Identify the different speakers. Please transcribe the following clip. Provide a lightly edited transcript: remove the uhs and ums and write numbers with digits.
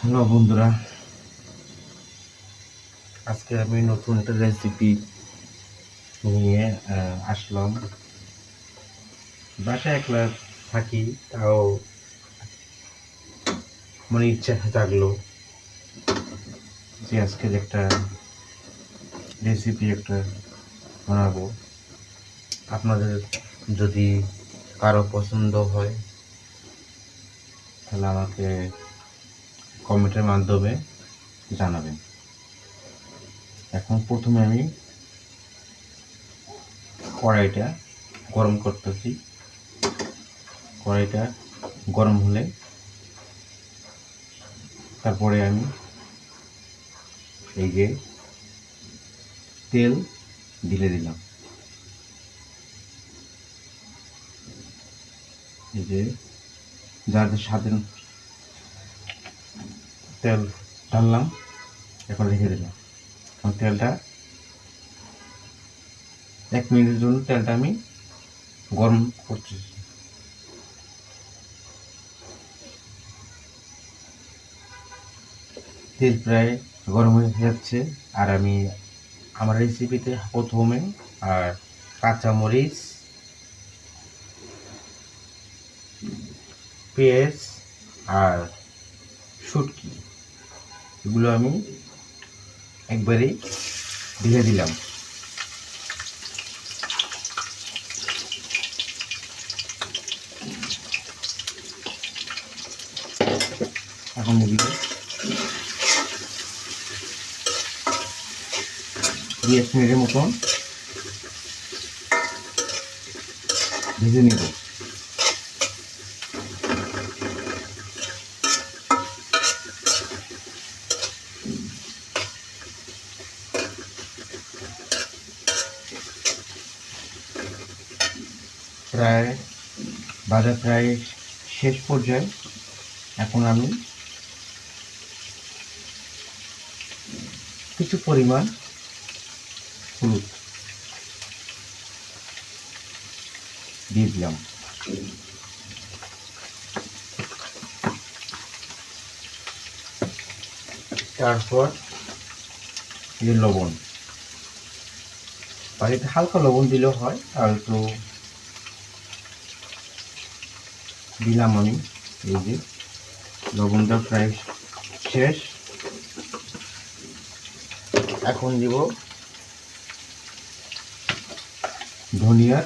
Speaker 1: Hello বন্ধুরা, আজকে আমি নতুন একটা রেসিপি নিয়ে আসলাম। বাসায় একলা থাকি, তাও মনে ইচ্ছা জাগলো যে আজকে একটা রেসিপি বানাবো। আপনাদের যদি কারো পছন্দ হয় তাহলে আমাকে কমেন্টের মাধ্যমে জানাবেন। এখন প্রথমে আমি কড়াইটা গরম করতেছি। কড়াইটা গরম হলে তারপরে আমি এই যে তেল দিলাম। এই যে যার সাথে তেল ঢাললাম, এখন রেখে দিলাম। এখন তেলটা 1 মিনিটের জন্য তেলটা আমি গরম করতেছি। তেল প্রায় গরম হয়ে যাচ্ছে, আর আমি আমার রেসিপিতে প্রথমে আর কাঁচামরিচ, পেঁয়াজ আর শুটকি এগুলো আমি একবারেই ঢেলে দিলাম। এখন এগুলো 20 মিনিটের মতন ভেজে নেব। ভাজা প্রায় শেষ পর্যায়ে। এখন আমি কিছু পরিমাণ হলুদ দিয়ে দিলাম। তারপর এই লবণ, বাড়িতে হালকা লবণ দিলেও হয়, আর একটু দিলাম আমি। এই যে লবণটা প্রায় শেষ। এখন দিব ধনিয়ার